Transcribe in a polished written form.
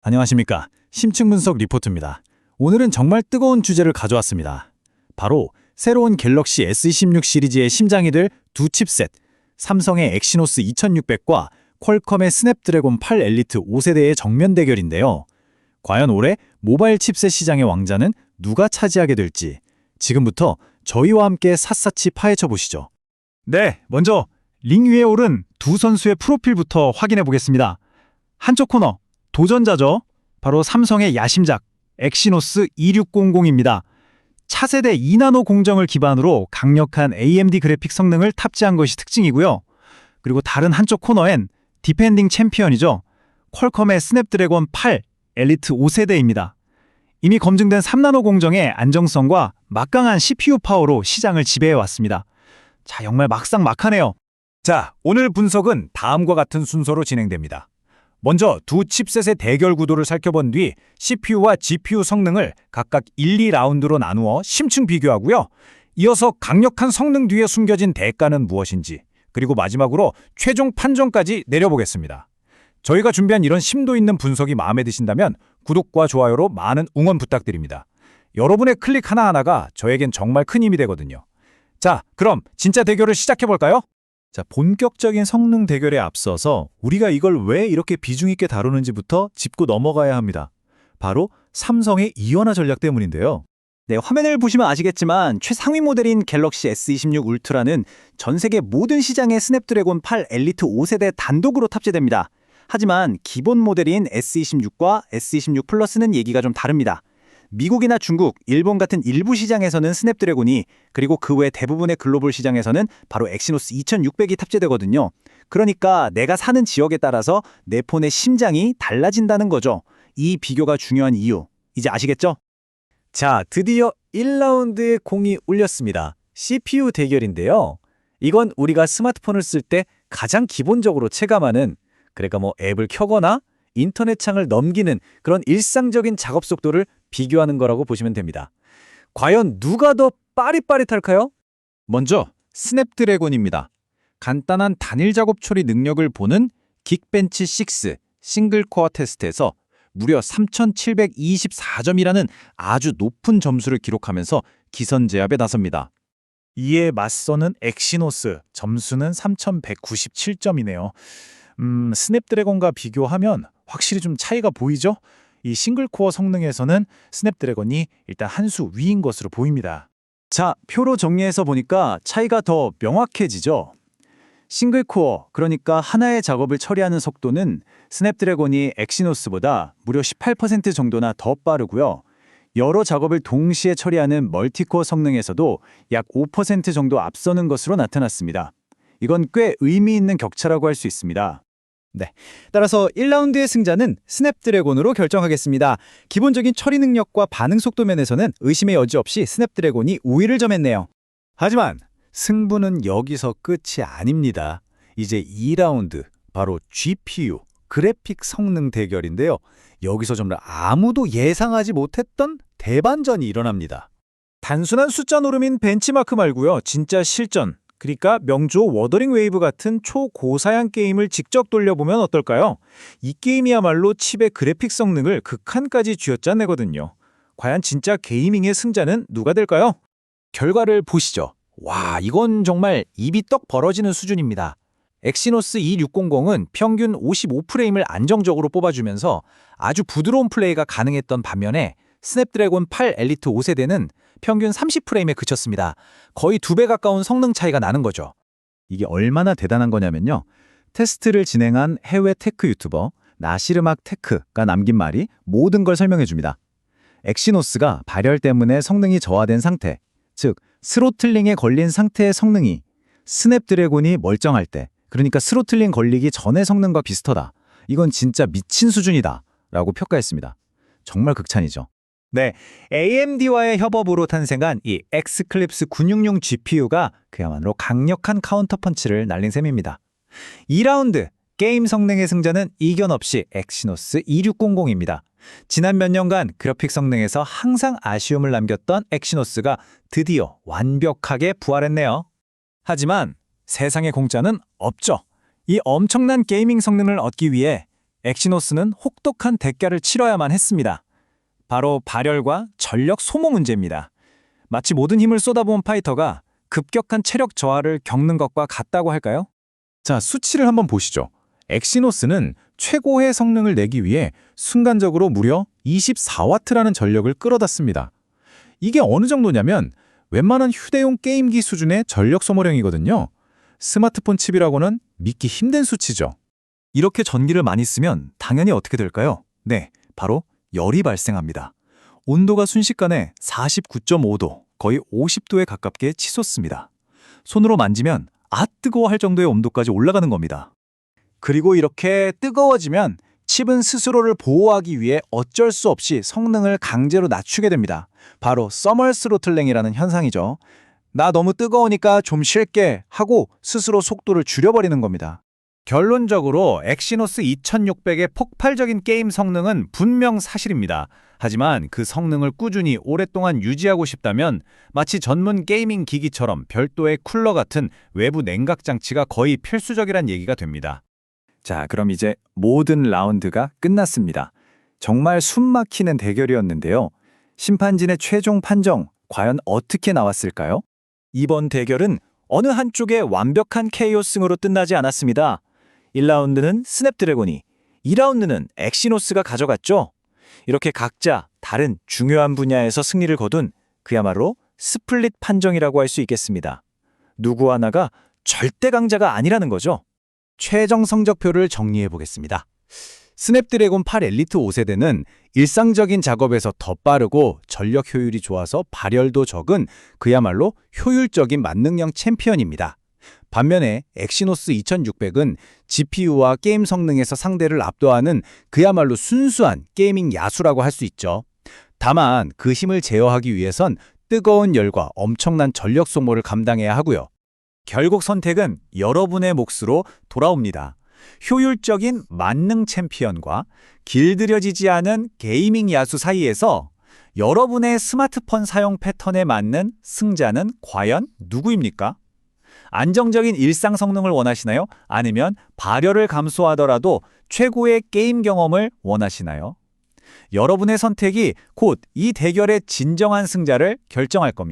안녕하십니까. 심층분석 리포트입니다. 오늘은 정말 뜨거운 주제를 가져왔습니다. 바로 새로운 갤럭시 S26 시리즈의 심장이 될 두 칩셋, 삼성의 엑시노스 2600과 퀄컴의 스냅드래곤 8 엘리트 5세대의 정면 대결인데요. 과연 올해 모바일 칩셋 시장의 왕자는 누가 차지하게 될지 지금부터 저희와 함께 샅샅이 파헤쳐 보시죠. 네, 먼저 링 위에 오른 두 선수의 프로필부터 확인해 보겠습니다. 한쪽 코너, 도전자죠. 바로 삼성의 야심작 엑시노스 2600입니다. 차세대 2나노 공정을 기반으로 강력한 AMD 그래픽 성능을 탑재한 것이 특징이고요. 그리고 다른 한쪽 코너엔 디펜딩 챔피언이죠. 퀄컴의 스냅드래곤 8 엘리트 5세대입니다. 이미 검증된 3나노 공정의 안정성과 막강한 CPU 파워로 시장을 지배해왔습니다. 자, 정말 막상막하네요. 자, 오늘 분석은 다음과 같은 순서로 진행됩니다. 먼저 두 칩셋의 대결 구도를 살펴본 뒤 CPU와 GPU 성능을 각각 1, 2라운드로 나누어 심층 비교하고요. 이어서 강력한 성능 뒤에 숨겨진 대가는 무엇인지, 그리고 마지막으로 최종 판정까지 내려보겠습니다. 저희가 준비한 이런 심도 있는 분석이 마음에 드신다면 구독과 좋아요로 많은 응원 부탁드립니다. 여러분의 클릭 하나하나가 저에겐 정말 큰 힘이 되거든요. 자, 그럼 진짜 대결을 시작해볼까요? 자, 본격적인 성능 대결에 앞서서 우리가 이걸 왜 이렇게 비중 있게 다루는지부터 짚고 넘어가야 합니다. 바로 삼성의 이원화 전략 때문인데요. 네, 화면을 보시면 아시겠지만 최상위 모델인 갤럭시 S26 울트라는 전 세계 모든 시장에 스냅드래곤 8 엘리트 5세대 단독으로 탑재됩니다. 하지만 기본 모델인 S26과 S26 플러스는 얘기가 좀 다릅니다. 미국이나 중국, 일본 같은 일부 시장에서는 스냅드래곤이, 그리고 그 외 대부분의 글로벌 시장에서는 바로 엑시노스 2600이 탑재되거든요. 그러니까 내가 사는 지역에 따라서 내 폰의 심장이 달라진다는 거죠. 이 비교가 중요한 이유, 이제 아시겠죠? 자, 드디어 1라운드의 공이 울렸습니다. CPU 대결인데요. 이건 우리가 스마트폰을 쓸 때 가장 기본적으로 체감하는, 그러니까 앱을 켜거나 인터넷 창을 넘기는 그런 일상적인 작업 속도를 비교하는 거라고 보시면 됩니다. 과연 누가 더 빠릿빠릿할까요? 먼저 스냅드래곤입니다. 간단한 단일 작업 처리 능력을 보는 긱벤치 6 싱글 코어 테스트에서 무려 3724점이라는 아주 높은 점수를 기록하면서 기선제압에 나섭니다. 이에 맞서는 엑시노스, 점수는 3197점이네요. 스냅드래곤과 비교하면 확실히 좀 차이가 보이죠? 이 싱글코어 성능에서는 스냅드래곤이 일단 한 수 위인 것으로 보입니다. 자, 표로 정리해서 보니까 차이가 더 명확해지죠. 싱글코어, 그러니까 하나의 작업을 처리하는 속도는 스냅드래곤이 엑시노스보다 무려 18% 정도나 더 빠르고요. 여러 작업을 동시에 처리하는 멀티코어 성능에서도 약 5% 정도 앞서는 것으로 나타났습니다. 이건 꽤 의미 있는 격차라고 할 수 있습니다. 네. 따라서 1라운드의 승자는 스냅드래곤으로 결정하겠습니다. 기본적인 처리 능력과 반응 속도 면에서는 의심의 여지 없이 스냅드래곤이 우위를 점했네요. 하지만 승부는 여기서 끝이 아닙니다. 이제 2라운드, 바로 GPU, 그래픽 성능 대결인데요. 여기서 정말 아무도 예상하지 못했던 대반전이 일어납니다. 단순한 숫자 노름인 벤치마크 말고요. 진짜 실전, 그러니까 명조 워더링 웨이브 같은 초고사양 게임을 직접 돌려보면 어떨까요? 이 게임이야말로 칩의 그래픽 성능을 극한까지 쥐어짜내거든요. 과연 진짜 게이밍의 승자는 누가 될까요? 결과를 보시죠. 와, 이건 정말 입이 떡 벌어지는 수준입니다. 엑시노스 2600은 평균 55프레임을 안정적으로 뽑아주면서 아주 부드러운 플레이가 가능했던 반면에 스냅드래곤 8 엘리트 5세대는 평균 30프레임에 그쳤습니다. 거의 2배 가까운 성능 차이가 나는 거죠. 이게 얼마나 대단한 거냐면요. 테스트를 진행한 해외 테크 유튜버 나시르막 테크가 남긴 말이 모든 걸 설명해 줍니다. 엑시노스가 발열 때문에 성능이 저하된 상태, 즉 스로틀링에 걸린 상태의 성능이 스냅드래곤이 멀쩡할 때, 그러니까 스로틀링 걸리기 전의 성능과 비슷하다. 이건 진짜 미친 수준이다 라고 평가했습니다. 정말 극찬이죠. 네, AMD와의 협업으로 탄생한 이 엑스클립스 966 GPU가 그야말로 강력한 카운터펀치를 날린 셈입니다. 2라운드, 게임 성능의 승자는 이견 없이 엑시노스 2600입니다. 지난 몇 년간 그래픽 성능에서 항상 아쉬움을 남겼던 엑시노스가 드디어 완벽하게 부활했네요. 하지만 세상에 공짜는 없죠. 이 엄청난 게이밍 성능을 얻기 위해 엑시노스는 혹독한 대가를 치러야만 했습니다. 바로 발열과 전력 소모 문제입니다. 마치 모든 힘을 쏟아부은 파이터가 급격한 체력 저하를 겪는 것과 같다고 할까요? 자, 수치를 한번 보시죠. 엑시노스는 최고의 성능을 내기 위해 순간적으로 무려 24와트라는 전력을 끌어다 씁니다. 이게 어느 정도냐면 웬만한 휴대용 게임기 수준의 전력 소모량이거든요. 스마트폰 칩이라고는 믿기 힘든 수치죠. 이렇게 전기를 많이 쓰면 당연히 어떻게 될까요? 네, 바로 열이 발생합니다. 온도가 순식간에 49.5도, 거의 50도에 가깝게 치솟습니다. 손으로 만지면 뜨거워 할 정도의 온도까지 올라가는 겁니다. 그리고 이렇게 뜨거워지면 칩은 스스로를 보호하기 위해 어쩔 수 없이 성능을 강제로 낮추게 됩니다. 바로 서머 스로틀링이라는 현상이죠. 나 너무 뜨거우니까 좀 쉴게 하고 스스로 속도를 줄여버리는 겁니다. 결론적으로 엑시노스 2600의 폭발적인 게임 성능은 분명 사실입니다. 하지만 그 성능을 꾸준히 오랫동안 유지하고 싶다면 마치 전문 게이밍 기기처럼 별도의 쿨러 같은 외부 냉각 장치가 거의 필수적이란 얘기가 됩니다. 자, 그럼 이제 모든 라운드가 끝났습니다. 정말 숨막히는 대결이었는데요. 심판진의 최종 판정, 과연 어떻게 나왔을까요? 이번 대결은 어느 한쪽의 완벽한 KO 승으로 끝나지 않았습니다. 1라운드는 스냅드래곤이, 2라운드는 엑시노스가 가져갔죠. 이렇게 각자 다른 중요한 분야에서 승리를 거둔 그야말로 스플릿 판정이라고 할 수 있겠습니다. 누구 하나가 절대 강자가 아니라는 거죠. 최종 성적표를 정리해 보겠습니다. 스냅드래곤 8 엘리트 5세대는 일상적인 작업에서 더 빠르고 전력 효율이 좋아서 발열도 적은 그야말로 효율적인 만능형 챔피언입니다. 반면에 엑시노스 2600은 GPU와 게임 성능에서 상대를 압도하는 그야말로 순수한 게이밍 야수라고 할 수 있죠. 다만 그 힘을 제어하기 위해선 뜨거운 열과 엄청난 전력 소모를 감당해야 하고요. 결국 선택은 여러분의 몫으로 돌아옵니다. 효율적인 만능 챔피언과 길들여지지 않은 게이밍 야수 사이에서 여러분의 스마트폰 사용 패턴에 맞는 승자는 과연 누구입니까? 안정적인 일상 성능을 원하시나요? 아니면 발열을 감소하더라도 최고의 게임 경험을 원하시나요? 여러분의 선택이 곧 이 대결의 진정한 승자를 결정할 겁니다.